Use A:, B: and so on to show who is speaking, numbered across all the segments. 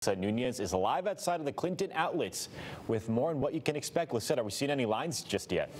A: Lissette Nunez is live outside of the Clinton outlets with more on what you can expect. Lissette, are we seeing any lines just yet?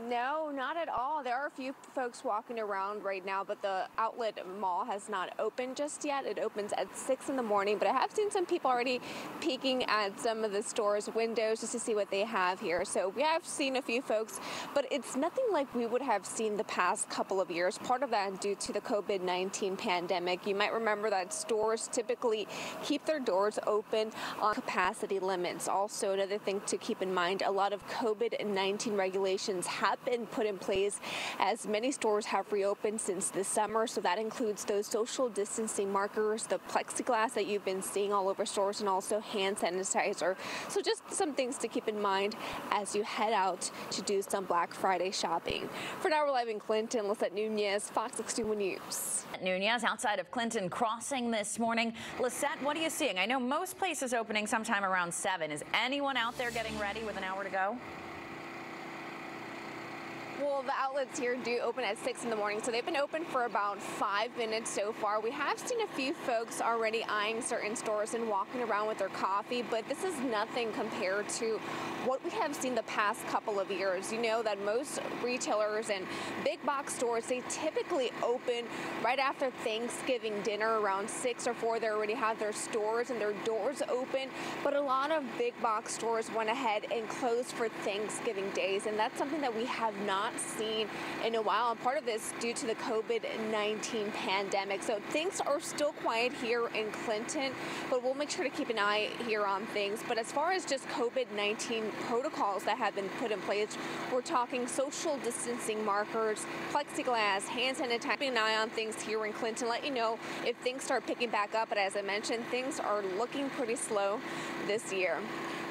B: No, not at all. There are a few folks walking around right now, but the outlet mall has not opened just yet. It opens at 6 in the morning, but I have seen some people already peeking at some of the store's windows just to see what they have here. So we have seen a few folks, but it's nothing like we would have seen the past couple of years. Part of that due to the COVID-19 pandemic. You might remember that stores typically keep their doors open on capacity limits. Also, another thing to keep in mind, a lot of COVID-19 regulations have been put in place as many stores have reopened since the summer. So that includes those social distancing markers, the plexiglass that you've been seeing all over stores, and also hand sanitizer. So just some things to keep in mind as you head out to do some Black Friday shopping. For now, we're live in Clinton. Lissette Nunez, Fox 61 News.
C: Nunez outside of Clinton Crossing this morning. Lissette, what are you seeing? I know most places opening sometime around 7. Is anyone out there getting ready with an hour to go?
B: Well, the outlets here do open at 6 in the morning, so they've been open for about 5 minutes so far. We have seen a few folks already eyeing certain stores and walking around with their coffee, but this is nothing compared to what we have seen the past couple of years. You know that most retailers and big box stores, they typically open right after Thanksgiving dinner around 6 or 4. They already have their stores and their doors open, but a lot of big box stores went ahead and closed for Thanksgiving days, and that's something that we have not seen in a while, and part of this due to the COVID-19 pandemic. So things are still quiet here in Clinton, but we'll make sure to keep an eye here on things. But as far as just COVID-19 protocols that have been put in place, we're talking social distancing markers, plexiglass, hand sanitizer. Keeping an eye on things here in Clinton, let you know if things start picking back up. But as I mentioned, things are looking pretty slow this year.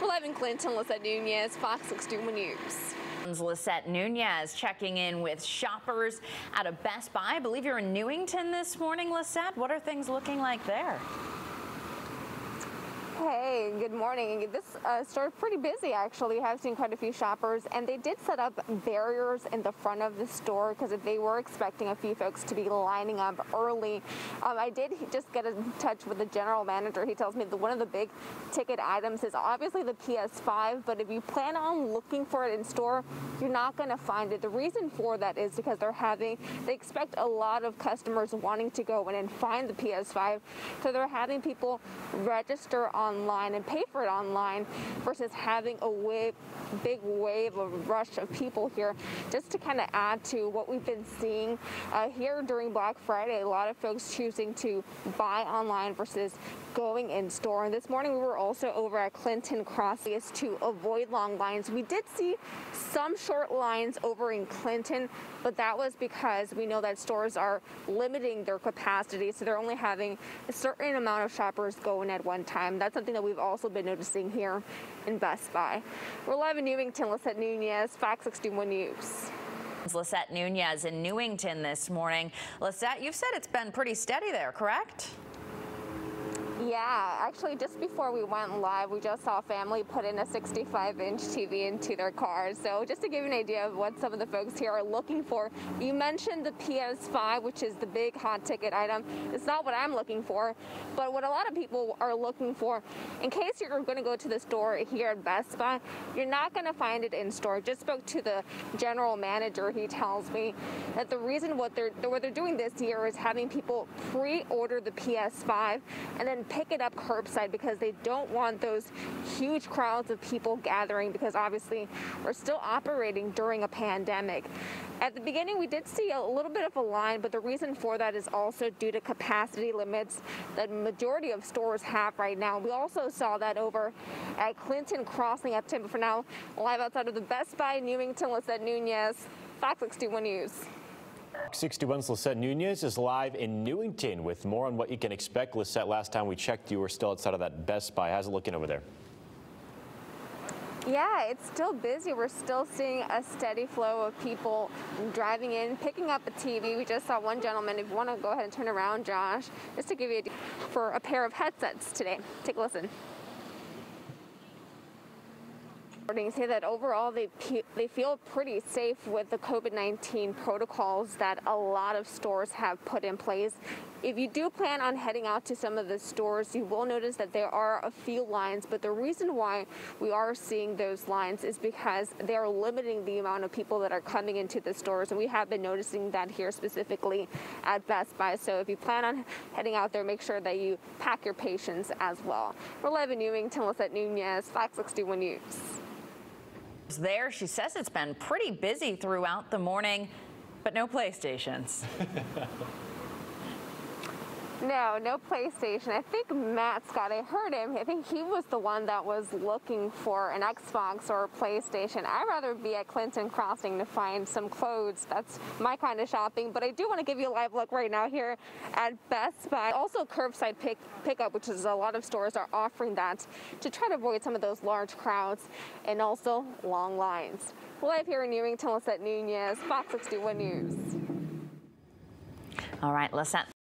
B: We're live in Clinton. Lissette Nunez, Fox 61 News.
C: Lissette Nunez checking in with shoppers at a Best Buy. I believe you're in Newington this morning, Lissette. What are things looking like there?
B: Hey, good morning. This store is pretty busy, actually. I've seen quite a few shoppers, and they did set up barriers in the front of the store because they were expecting a few folks to be lining up early. I did just get in touch with the general manager. He tells me that one of the big ticket items is obviously the PS5, but if you plan on looking for it in store, you're not going to find it. The reason for that is because they expect a lot of customers wanting to go in and find the PS5, so they're having people register online and pay for it online versus having a big wave of rush of people here, just to kind of add to what we've been seeing here during Black Friday. A lot of folks choosing to buy online versus going in store. And this morning we were also over at Clinton Crossing to avoid long lines. We did see some short lines over in Clinton, but that was because we know that stores are limiting their capacity, so they're only having a certain amount of shoppers go in at one time. That's something that we've also been noticing here in Best Buy. We're live in Newington. Lissette Nunez, Fox 61 News.
C: Lissette Nunez in Newington this morning. Lissette, you've said it's been pretty steady there, correct?
B: Yeah, actually, just before we went live, we just saw a family put in a 65-inch TV into their car. So just to give you an idea of what some of the folks here are looking for, you mentioned the PS5, which is the big hot ticket item. It's not what I'm looking for, but what a lot of people are looking for, in case you're going to go to the store here at Best Buy, you're not going to find it in store. Just spoke to the general manager. He tells me that the reason what they're doing this year is having people pre-order the PS5 and then pick it up curbside because they don't want those huge crowds of people gathering, because obviously we're still operating during a pandemic. At the beginning, we did see a little bit of a line, but the reason for that is also due to capacity limits that majority of stores have right now. We also saw that over at Clinton Crossing up to, for now, live outside of the Best Buy in Newington. Lissette Nunez, Fox 61 News.
A: 61's Lissette Nunez is live in Newington with more on what you can expect. Lissette, last time we checked, you were still outside of that Best Buy. How's it looking over there?
B: Yeah, it's still busy. We're still seeing a steady flow of people driving in, picking up a TV. We just saw one gentleman. If you want to go ahead and turn around, Josh, just to give you for a pair of headsets today. Take a listen. Say that overall they feel pretty safe with the COVID-19 protocols that a lot of stores have put in place. If you do plan on heading out to some of the stores, you will notice that there are a few lines, but the reason why we are seeing those lines is because they are limiting the amount of people that are coming into the stores, and we have been noticing that here specifically at Best Buy. So if you plan on heading out there, make sure that you pack your patience as well. We're live in Newington, Lissette Nunez, Fox 61 News.
C: There, she says it's been pretty busy throughout the morning, but no PlayStations.
B: No PlayStation. I think Matt Scott, I heard him. I think he was the one that was looking for an Xbox or a PlayStation. I'd rather be at Clinton Crossing to find some clothes. That's my kind of shopping. But I do want to give you a live look right now here at Best Buy. Also curbside pickup, which is a lot of stores are offering that to try to avoid some of those large crowds and also long lines. Live here in Newington, Lissette Nunez, Fox 61 News.
C: All right, Lissette.